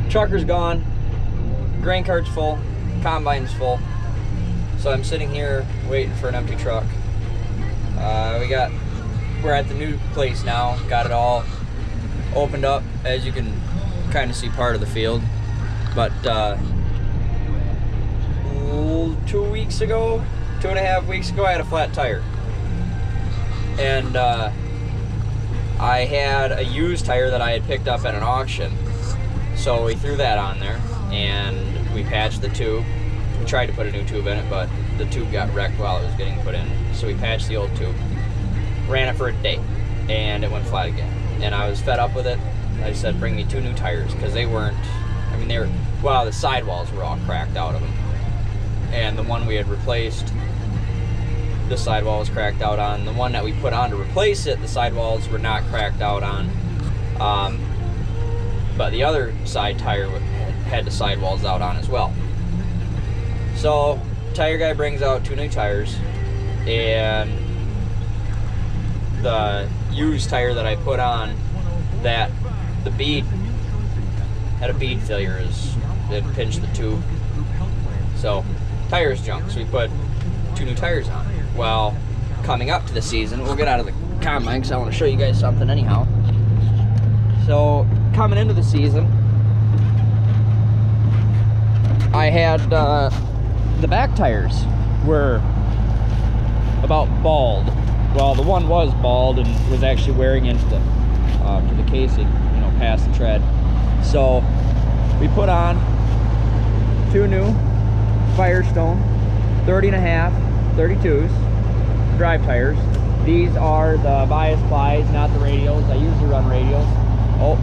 Trucker's gone, grain cart's full, combine's full. So I'm sitting here waiting for an empty truck. We're at the new place now, got it all opened up, as you can kind of see part of the field. But 2 weeks ago, 2.5 weeks ago, I had a flat tire. And I had a used tire that I had picked up at an auction. So we threw that on there and we patched the tube. We tried to put a new tube in it, but the tube got wrecked while it was getting put in. So we patched the old tube, ran it for a day, and it went flat again. And I was fed up with it. I said, bring me 2 new tires, because they weren't, I mean, the sidewalls were all cracked out of them. And the one we had replaced, the sidewall was cracked out on. The one that we put on to replace it, the sidewalls were not cracked out on. But the other side tire had the sidewalls out on as well. So, tire guy brings out 2 new tires, and the used tire that I put on, that the bead had a bead failure, it pinched the tube. So, tires junked, so we put 2 new tires on. Well, coming up to the season, we'll get out of the combine because I want to show you guys something anyhow. So, coming into the season, I had the back tires were about bald. Well, the one was bald and was actually wearing into the to the casing, you know, past the tread. So we put on 2 new Firestone 30.5 32s drive tires. These are the bias plies, not the radials. I usually run radials. Oh,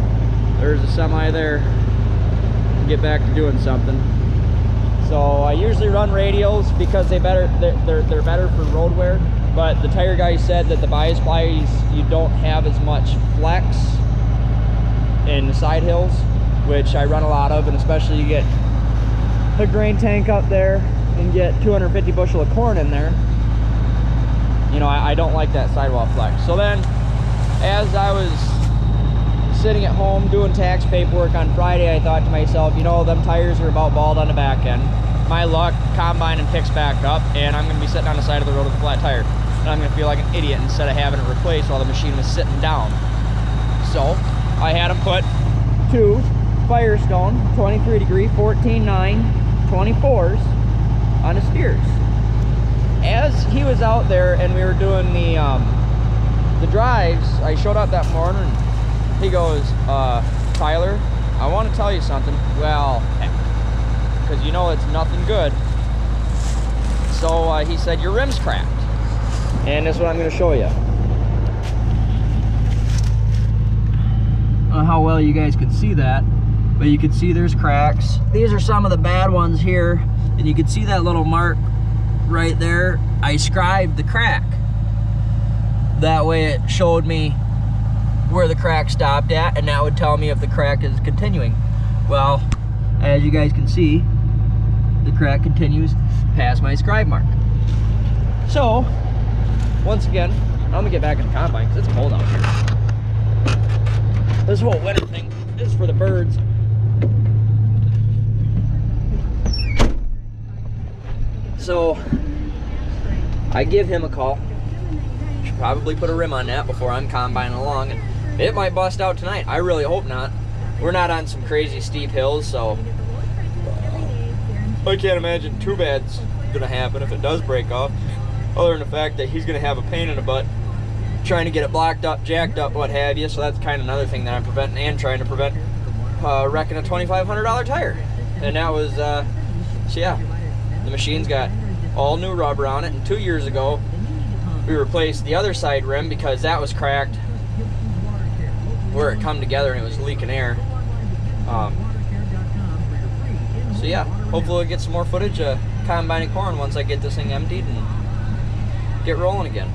there's a semi there. Get back to doing something. So I usually run radials because they're better for road wear. But the tire guy said that the bias plies, you don't have as much flex in the side hills, which I run a lot of, and especially you get a grain tank up there and get 250 bushel of corn in there. You know, I don't like that sidewall flex. So then, as I was sitting at home doing tax paperwork on Friday, I thought to myself, you know, them tires are about bald on the back end. My luck, combine and picks back up, and I'm going to be sitting on the side of the road with a flat tire. And I'm going to feel like an idiot instead of having it replaced while the machine was sitting down. So I had him put 2 Firestone 23 degree 14.9 24s on the steers. As he was out there and we were doing the drives, I showed up that morning. He goes, Tyler, I want to tell you something. Well, because you know it's nothing good. So he said, your rim's cracked. And this is what I'm going to show you. I don't know how well you guys can see that, but you can see there's cracks. These are some of the bad ones here, and you can see that little mark right there. I scribed the crack. That way it showed me where the crack stopped at, and that would tell me if the crack is continuing. Well, as you guys can see, the crack continues past my scribe mark. So, once again, I'm gonna get back in the combine because it's cold out here. This whole winter thing is for the birds. So, I give him a call. Should probably put a rim on that before I'm combining along, and it might bust out tonight. I really hope not. We're not on some crazy steep hills, so I can't imagine too bad's gonna happen if it does break off, other than the fact that he's gonna have a pain in the butt trying to get it blocked up, jacked up, what have you. So that's kind of another thing that I'm preventing, and trying to prevent wrecking a $2,500 tire. And that was so yeah, the machine's got all new rubber on it, and 2 years ago we replaced the other side rim because that was cracked where it come together and it was leaking air. So yeah, hopefully we'll get some more footage of combining corn once I get this thing emptied and get rolling again.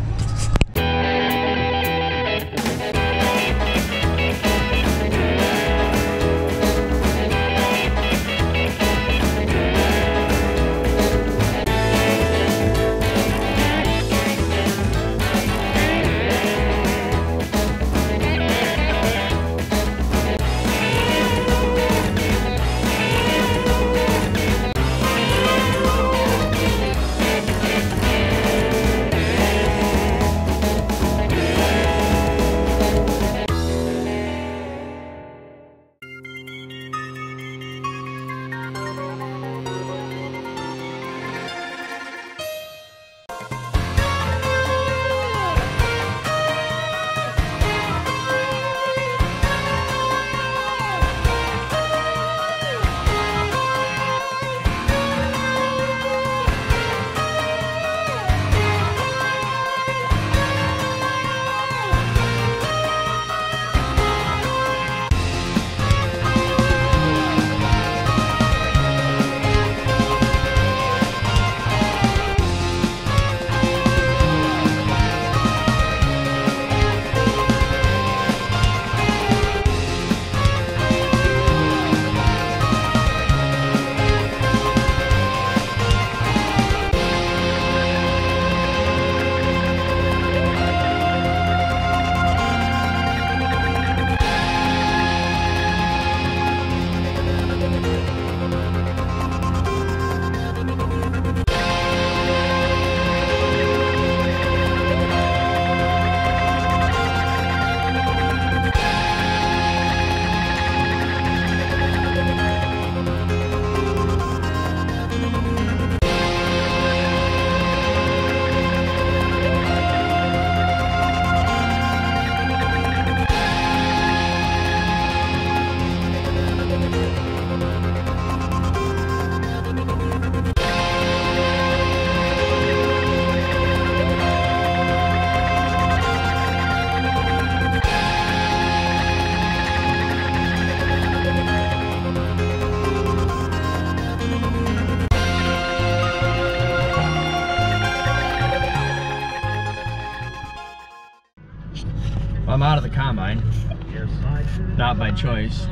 not by choice.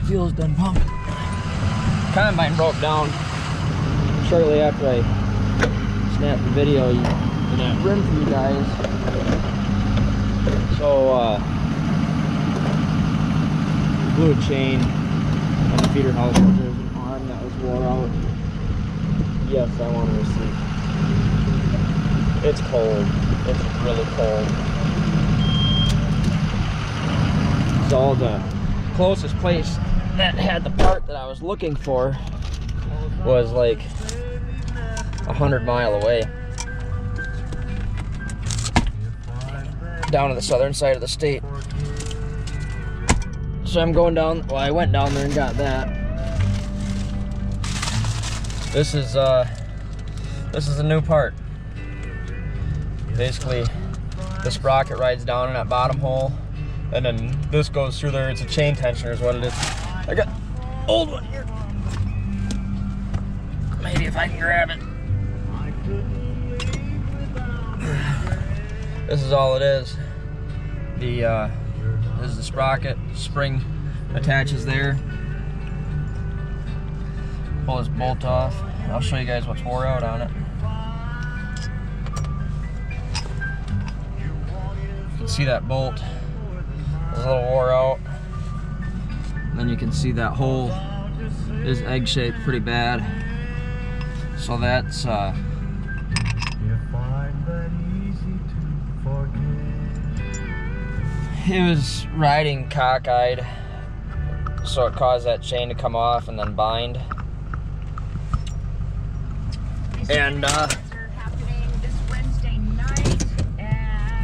Fuel's done pumping. Combine broke down shortly after I snapped the video for that rim for you guys. So blew a chain on the feeder house. There's an arm that was wore out. Yes, I want to receipt. It's cold. It's really cold. So the closest place that had the part that I was looking for was like 100 miles away, down to the southern side of the state. So I'm going down. Well, I went down there and got that. This is a new part. Basically, the sprocket rides down in that bottom hole, and then this goes through there. It's a chain tensioner is what it is. I got old one here. Maybe if I can grab it. This is all it is. This is the sprocket. Spring attaches there. Pull this bolt off. I'll show you guys what's wore out on it. You can see that bolt is a little wore out. And then you can see that hole is egg-shaped pretty bad. So that's it was riding cockeyed, so it caused that chain to come off and then bind. And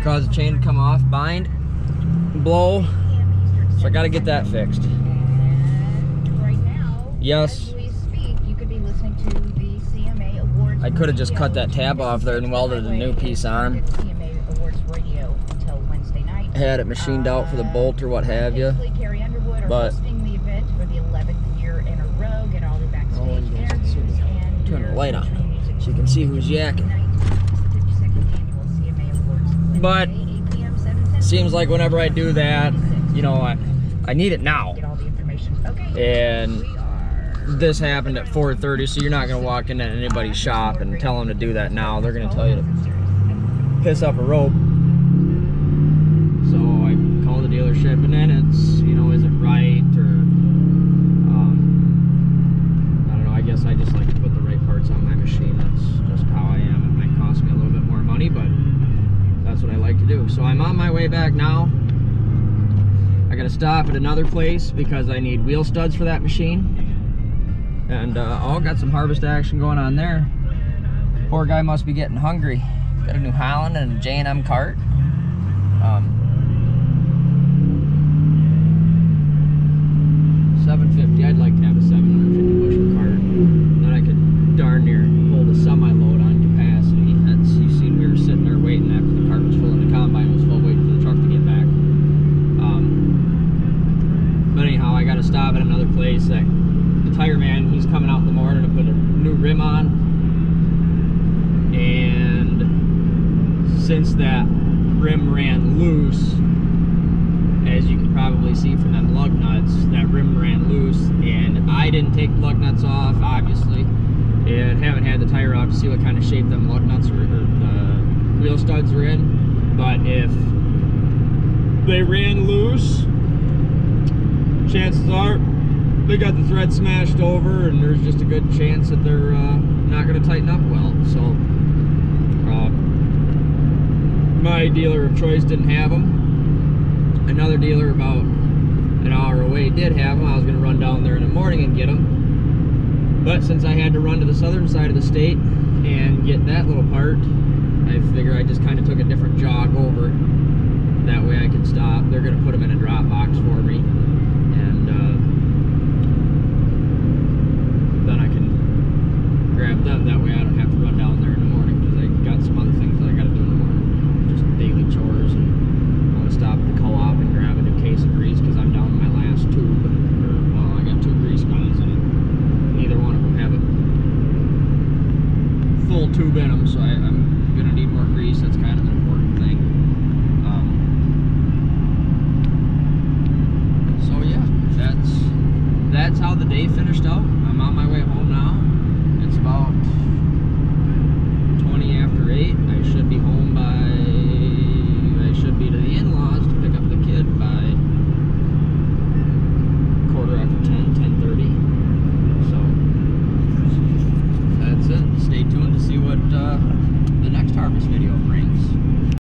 caused the chain to come off, bind, blow. So I gotta get that fixed. Yes. I could have just cut that tab off there and welded a new piece on. Had it machined out for the bolt or what have you. But turn the light on so you can see who's yakking. But seems like whenever I do that, you know, I need it now. And this happened at 4:30, so you're not gonna walk into anybody's shop and tell them to do that now. They're gonna tell you to piss up a rope. So I call the dealership, and then it's, you know, is it right, or I don't know. I guess I just like to put the right parts on my machine. That's just how I am. It might cost me a little bit more money, but that's what I like to do. So I'm on my way back now. I gotta stop at another place because I need wheel studs for that machine. And got some harvest action going on there. Poor guy must be getting hungry. Got a New Holland and a J&M cart. $750. I'd like to have a 750 bushel cart. Then I could darn near hold a semi-load on capacity. That's, you seen we were sitting there waiting after the cart was full and the combine was full, waiting for the truck to get back. But anyhow, I got to stop at another place. That the tire man, he's coming out in the morning to put a new rim on. And since that rim ran loose, as you can probably see from them lug nuts, that rim ran loose, and I didn't take the lug nuts off, obviously, and haven't had the tire out to see what kind of shape them lug nuts or wheel studs are in. But if they ran loose, chances are they got the thread smashed over, and there's just a good chance that they're not going to tighten up well. So my dealer of choice didn't have them. Another dealer about an hour away did have them. I was going to run down there in the morning and get them, but since I had to run to the southern side of the state and get that little part, I figure I just kind of took a different jog over. That way I can stop. They're going